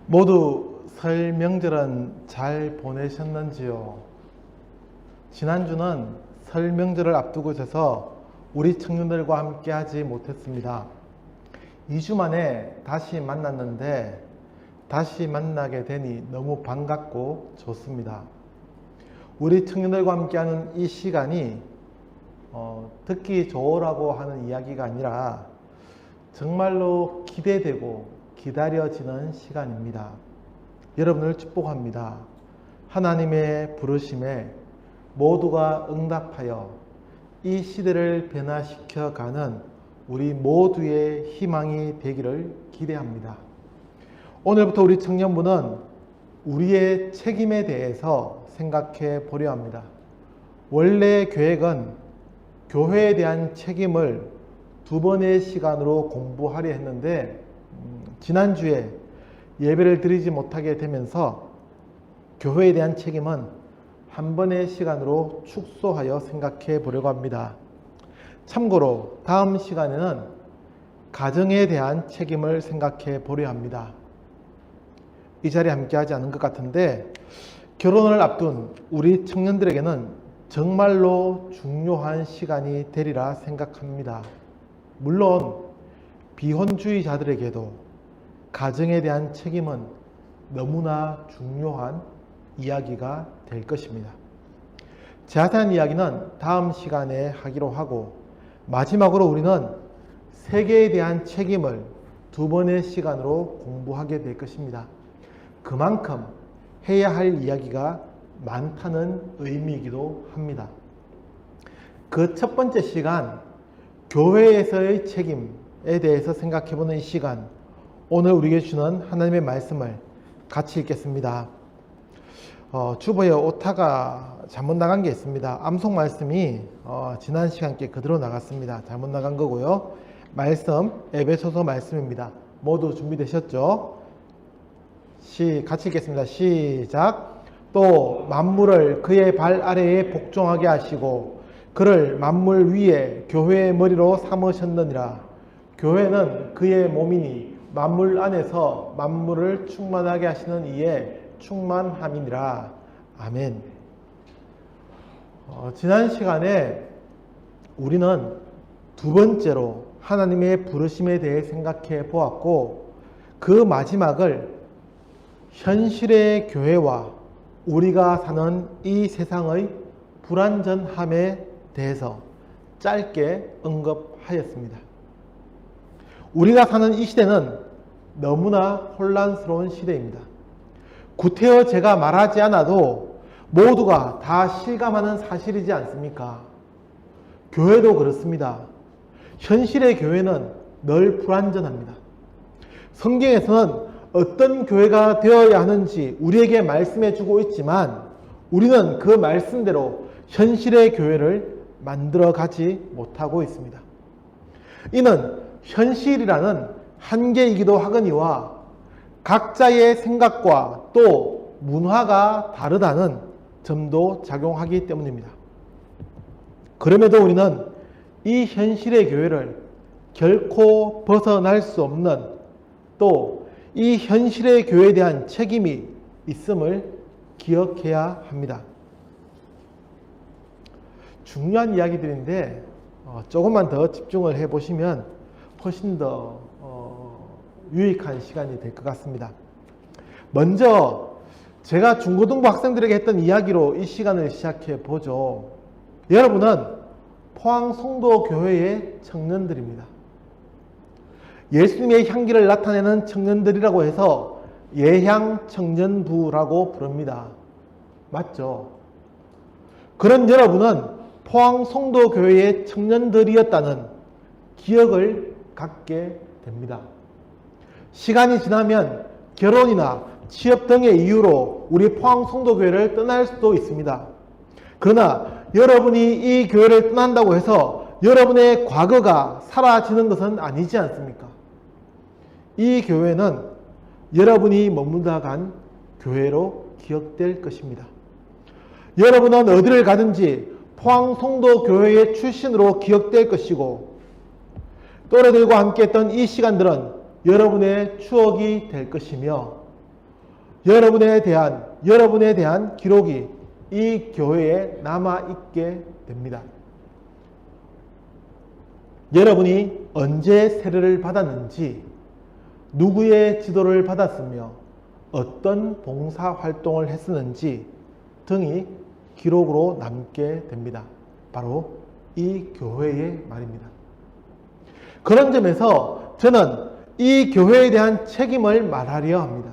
모두 설 명절은 잘 보내셨는지요? 지난주는 설 명절을 앞두고 있어서 우리 청년들과 함께 하지 못했습니다. 2주 만에 다시 만났는데 다시 만나게 되니 너무 반갑고 좋습니다. 우리 청년들과 함께하는 이 시간이 듣기 좋으라고 하는 이야기가 아니라 정말로 기대되고 기다려지는 시간입니다. 여러분을 축복합니다. 하나님의 부르심에 모두가 응답하여 이 시대를 변화시켜가는 우리 모두의 희망이 되기를 기대합니다. 오늘부터 우리 청년부는 우리의 책임에 대해서 생각해 보려 합니다. 원래 계획은 교회에 대한 책임을 2번의 시간으로 공부하려 했는데 지난주에 예배를 드리지 못하게 되면서 교회에 대한 책임은 1번의 시간으로 축소하여 생각해 보려고 합니다. 참고로 다음 시간에는 가정에 대한 책임을 생각해 보려 합니다. 이 자리에 함께하지 않은 것 같은데 결혼을 앞둔 우리 청년들에게는 정말로 중요한 시간이 되리라 생각합니다. 물론 비혼주의자들에게도 가정에 대한 책임은 너무나 중요한 이야기가 될 것입니다. 자세한 이야기는 다음 시간에 하기로 하고 마지막으로 우리는 세계에 대한 책임을 2번의 시간으로 공부하게 될 것입니다. 그만큼 해야 할 이야기가 많다는 의미이기도 합니다. 그 첫 번째 시간, 교회에서의 책임에 대해서 생각해보는 이 시간, 오늘 우리에게 주는 하나님의 말씀을 같이 읽겠습니다. 주보에 오타가 잘못 나간 게 있습니다. 암송 말씀이 지난 시간께 그대로 나갔습니다. 잘못 나간 거고요. 말씀 에베소서 말씀입니다. 모두 준비되셨죠? 같이 읽겠습니다. 시작. 또 만물을 그의 발 아래에 복종하게 하시고 그를 만물 위에 교회의 머리로 삼으셨느니라. 교회는 그의 몸이니 만물 안에서 만물을 충만하게 하시는 이에 충만함이니라. 아멘. 지난 시간에 우리는 2번째로 하나님의 부르심에 대해 생각해 보았고 그 마지막을 현실의 교회와 우리가 사는 이 세상의 불완전함에 대해서 짧게 언급하였습니다. 우리가 사는 이 시대는 너무나 혼란스러운 시대입니다. 구태여 제가 말하지 않아도 모두가 다 실감하는 사실이지 않습니까? 교회도 그렇습니다. 현실의 교회는 늘 불완전합니다. 성경에서는 어떤 교회가 되어야 하는지 우리에게 말씀해 주고 있지만 우리는 그 말씀대로 현실의 교회를 만들어 가지 못하고 있습니다. 이는 현실이라는 한계이기도 하거니와 각자의 생각과 또 문화가 다르다는 점도 작용하기 때문입니다. 그럼에도 우리는 이 현실의 교회를 결코 벗어날 수 없는 또 이 현실의 교회에 대한 책임이 있음을 기억해야 합니다. 중요한 이야기들인데 조금만 더 집중을 해보시면 훨씬 더 유익한 시간이 될 것 같습니다. 먼저 제가 중고등부 학생들에게 했던 이야기로 이 시간을 시작해 보죠. 여러분은 포항송도교회의 청년들입니다. 예수님의 향기를 나타내는 청년들이라고 해서 예향청년부라고 부릅니다. 맞죠? 그런 여러분은 포항송도교회의 청년들이었다는 기억을 갖게 됩니다. 시간이 지나면 결혼이나 취업 등의 이유로 우리 포항송도교회를 떠날 수도 있습니다. 그러나 여러분이 이 교회를 떠난다고 해서 여러분의 과거가 사라지는 것은 아니지 않습니까? 이 교회는 여러분이 머물다 간 교회로 기억될 것입니다. 여러분은 어디를 가든지 포항송도교회의 출신으로 기억될 것이고 또래들과 함께 했던 이 시간들은 여러분의 추억이 될 것이며 여러분에 대한 기록이 이 교회에 남아있게 됩니다. 여러분이 언제 세례를 받았는지, 누구의 지도를 받았으며 어떤 봉사활동을 했었는지 등이 기록으로 남게 됩니다. 바로 이 교회의 말입니다. 그런 점에서 저는 이 교회에 대한 책임을 말하려 합니다.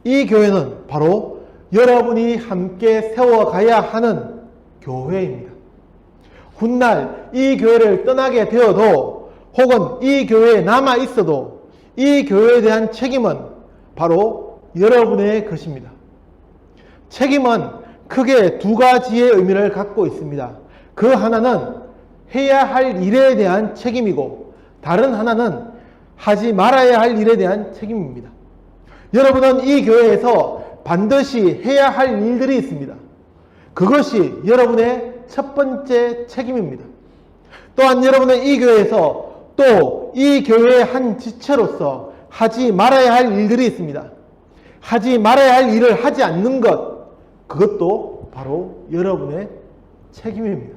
이 교회는 바로 여러분이 함께 세워가야 하는 교회입니다. 훗날 이 교회를 떠나게 되어도 혹은 이 교회에 남아 있어도 이 교회에 대한 책임은 바로 여러분의 것입니다. 책임은 크게 두 가지의 의미를 갖고 있습니다. 그 하나는 해야 할 일에 대한 책임이고 다른 하나는 하지 말아야 할 일에 대한 책임입니다. 여러분은 이 교회에서 반드시 해야 할 일들이 있습니다. 그것이 여러분의 첫 번째 책임입니다. 또한 여러분은 이 교회에서 또 이 교회의 한 지체로서 하지 말아야 할 일들이 있습니다. 하지 말아야 할 일을 하지 않는 것, 그것도 바로 여러분의 책임입니다.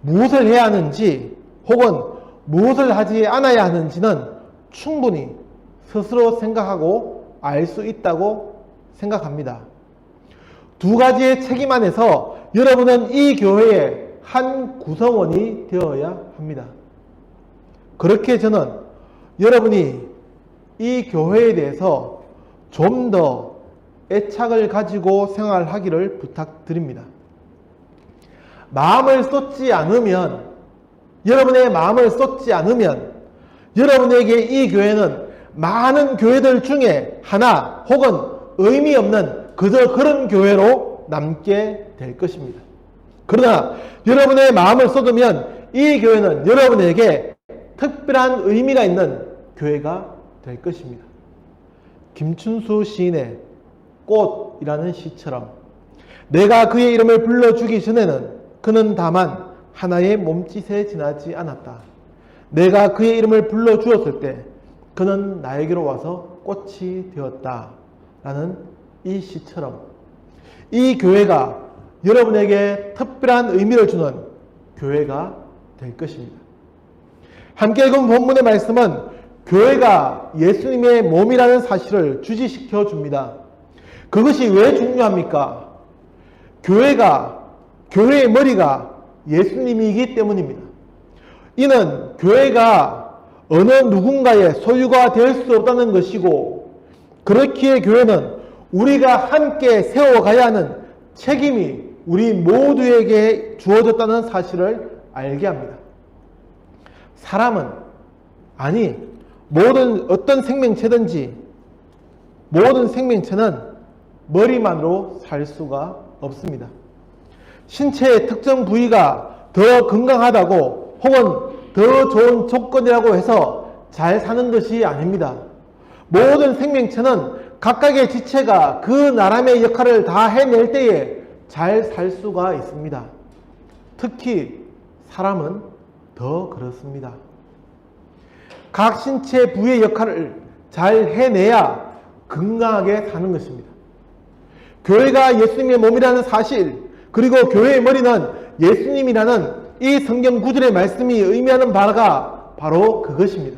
무엇을 해야 하는지 혹은 무엇을 하지 않아야 하는지는 충분히 스스로 생각하고 알 수 있다고 생각합니다. 두 가지의 책임 안에서 여러분은 이 교회의 한 구성원이 되어야 합니다. 그렇게 저는 여러분이 이 교회에 대해서 좀 더 애착을 가지고 생활하기를 부탁드립니다. 여러분의 마음을 쏟지 않으면 여러분에게 이 교회는 많은 교회들 중에 하나 혹은 의미 없는 그저 그런 교회로 남게 될 것입니다. 그러나 여러분의 마음을 쏟으면 이 교회는 여러분에게 특별한 의미가 있는 교회가 될 것입니다. 김춘수 시인의 꽃이라는 시처럼 내가 그의 이름을 불러주기 전에는 그는 다만 하나의 몸짓에 지나지 않았다. 내가 그의 이름을 불러주었을 때 그는 나에게로 와서 꽃이 되었다. 라는 이 시처럼 이 교회가 여러분에게 특별한 의미를 주는 교회가 될 것입니다. 함께 읽은 본문의 말씀은 교회가 예수님의 몸이라는 사실을 주지시켜 줍니다. 그것이 왜 중요합니까? 교회의 머리가 예수님이기 때문입니다. 이는 교회가 어느 누군가의 소유가 될 수 없다는 것이고, 그렇기에 교회는 우리가 함께 세워가야 하는 책임이 우리 모두에게 주어졌다는 사실을 알게 합니다. 어떤 생명체든지 모든 생명체는 머리만으로 살 수가 없습니다. 신체의 특정 부위가 더 건강하다고 혹은 더 좋은 조건이라고 해서 잘 사는 것이 아닙니다. 모든 생명체는 각각의 지체가 그 나름의 역할을 다 해낼 때에 잘 살 수가 있습니다. 특히 사람은 더 그렇습니다. 각 신체 부위의 역할을 잘 해내야 건강하게 사는 것입니다. 교회가 예수님의 몸이라는 사실, 그리고 교회의 머리는 예수님이라는 이 성경 구절의 말씀이 의미하는 바가 바로 그것입니다.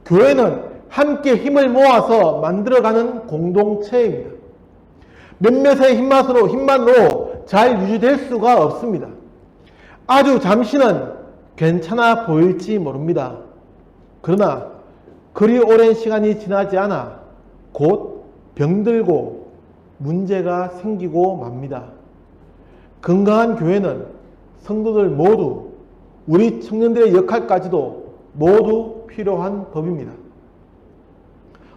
교회는 함께 힘을 모아서 만들어가는 공동체입니다. 몇몇의 힘만으로 잘 유지될 수가 없습니다. 아주 잠시는 괜찮아 보일지 모릅니다. 그러나 그리 오랜 시간이 지나지 않아 곧 병들고 문제가 생기고 맙니다. 건강한 교회는 성도들 모두, 우리 청년들의 역할까지도 모두 필요한 법입니다.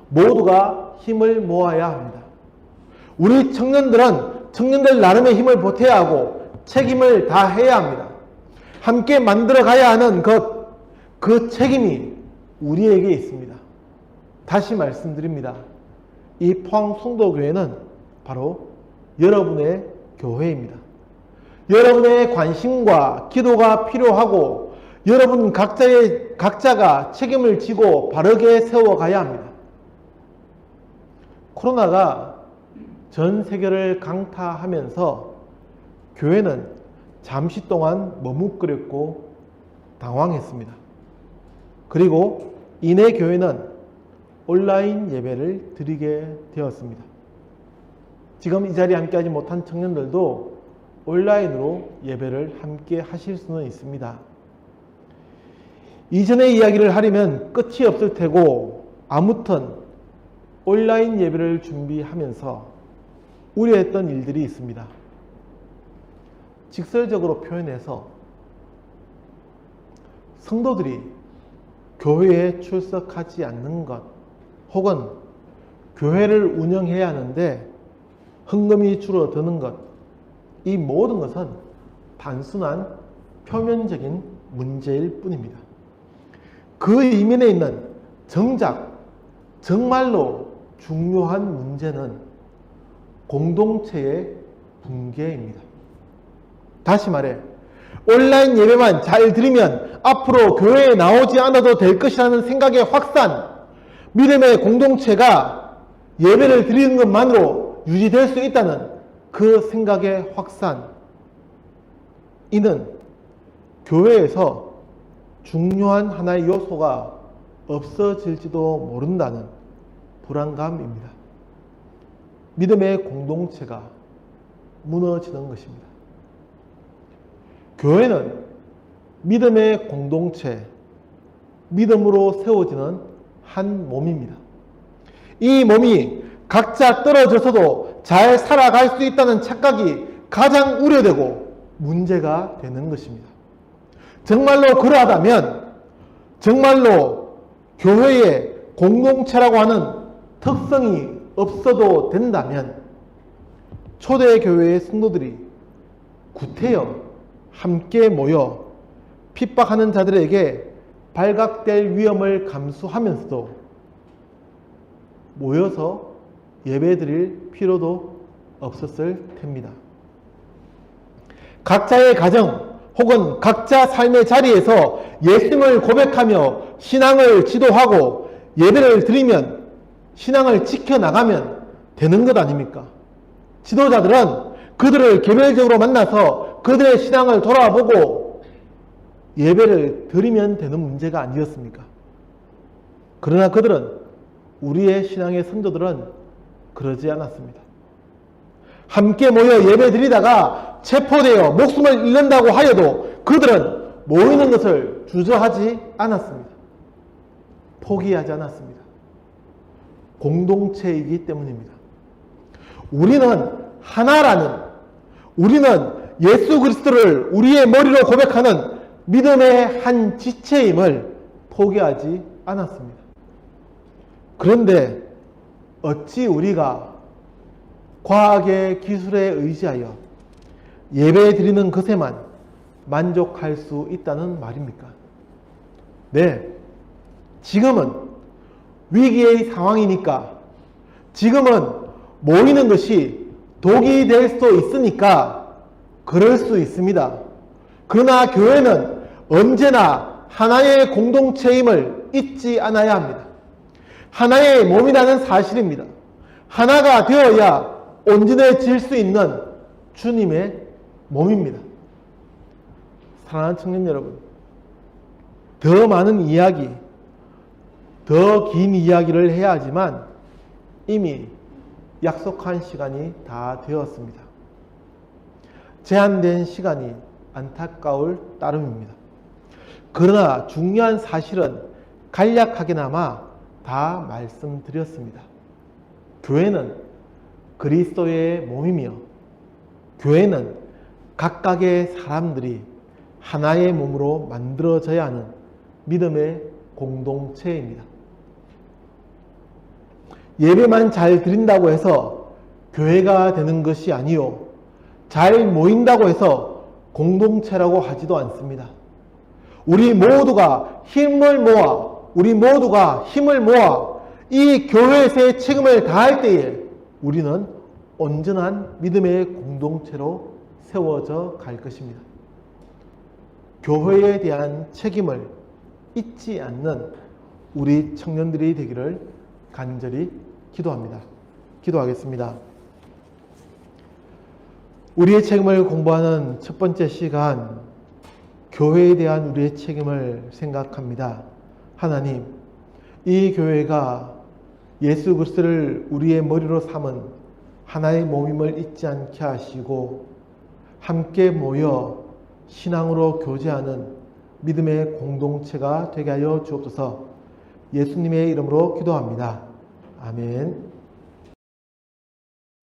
모두가 힘을 모아야 합니다. 우리 청년들은 청년들 나름의 힘을 보태야 하고 책임을 다해야 합니다. 함께 만들어가야 하는 그 책임이 우리에게 있습니다. 다시 말씀드립니다. 이 포항 송도교회는 바로 여러분의 교회입니다. 여러분의 관심과 기도가 필요하고 여러분 각자가 책임을 지고 바르게 세워가야 합니다. 코로나가 전 세계를 강타하면서 교회는 잠시 동안 머뭇거렸고 당황했습니다. 그리고 이내 교회는 온라인 예배를 드리게 되었습니다. 지금 이 자리에 함께하지 못한 청년들도 온라인으로 예배를 함께 하실 수는 있습니다. 이전의 이야기를 하려면 끝이 없을 테고, 아무튼 온라인 예배를 준비하면서 우려했던 일들이 있습니다. 직설적으로 표현해서 성도들이 교회에 출석하지 않는 것, 혹은 교회를 운영해야 하는데 헌금이 줄어드는 것, 이 모든 것은 단순한 표면적인 문제일 뿐입니다. 그 이면에 있는 정말로 중요한 문제는 공동체의 붕괴입니다. 다시 말해, 온라인 예배만 잘 드리면 앞으로 교회에 나오지 않아도 될 것이라는 생각의 확산, 믿음의 공동체가 예배를 드리는 것만으로 유지될 수 있다는 그 생각의 확산, 이는 교회에서 중요한 하나의 요소가 없어질지도 모른다는 불안감입니다. 믿음의 공동체가 무너지는 것입니다. 교회는 믿음의 공동체, 믿음으로 세워지는 한 몸입니다. 이 몸이 각자 떨어져서도 잘 살아갈 수 있다는 착각이 가장 우려되고 문제가 되는 것입니다. 정말로 그러하다면, 정말로 교회의 공동체라고 하는 특성이 없어도 된다면, 초대교회의 성도들이 구태여 함께 모여 핍박하는 자들에게 발각될 위험을 감수하면서도 모여서 예배드릴 필요도 없었을 텐입니다. 각자의 가정 혹은 각자 삶의 자리에서 예수님을 고백하며 신앙을 지도하고 예배를 드리면, 신앙을 지켜나가면 되는 것 아닙니까? 지도자들은 그들을 개별적으로 만나서 그들의 신앙을 돌아보고 예배를 드리면 되는 문제가 아니었습니까? 그러나 그들은, 우리의 신앙의 선조들은 그러지 않았습니다. 함께 모여 예배 드리다가 체포되어 목숨을 잃는다고 하여도 그들은 모이는 것을 주저하지 않았습니다. 포기하지 않았습니다. 공동체이기 때문입니다. 우리는 하나라는, 우리는 예수 그리스도를 우리의 머리로 고백하는 믿음의 한 지체임을 포기하지 않았습니다. 그런데 어찌 우리가 과학의 기술에 의지하여 예배 드리는 것에만 만족할 수 있다는 말입니까? 네, 지금은 위기의 상황이니까, 지금은 모이는 것이 독이 될 수도 있으니까 그럴 수 있습니다. 그러나 교회는 언제나 하나의 공동체임을 잊지 않아야 합니다. 하나의 몸이라는 사실입니다. 하나가 되어야 온전해질 수 있는 주님의 몸입니다. 사랑하는 청년 여러분, 더 많은 이야기, 더 긴 이야기를 해야 하지만 이미 약속한 시간이 다 되었습니다. 제한된 시간이 안타까울 따름입니다. 그러나 중요한 사실은 간략하게나마 다 말씀드렸습니다. 교회는 그리스도의 몸이며, 교회는 각각의 사람들이 하나의 몸으로 만들어져야 하는 믿음의 공동체입니다. 예배만 잘 드린다고 해서 교회가 되는 것이 아니요, 잘 모인다고 해서 공동체라고 하지도 않습니다. 우리 모두가 힘을 모아 이 교회에서의 책임을 다할 때에 우리는 온전한 믿음의 공동체로 세워져 갈 것입니다. 교회에 대한 책임을 잊지 않는 우리 청년들이 되기를 간절히 기도합니다. 기도하겠습니다. 우리의 책임을 공부하는 첫 번째 시간, 교회에 대한 우리의 책임을 생각합니다. 하나님, 이 교회가 예수 그리스도를 우리의 머리로 삼은 하나의 몸임을 잊지 않게 하시고 함께 모여 신앙으로 교제하는 믿음의 공동체가 되게 하여 주옵소서. 예수님의 이름으로 기도합니다. 아멘.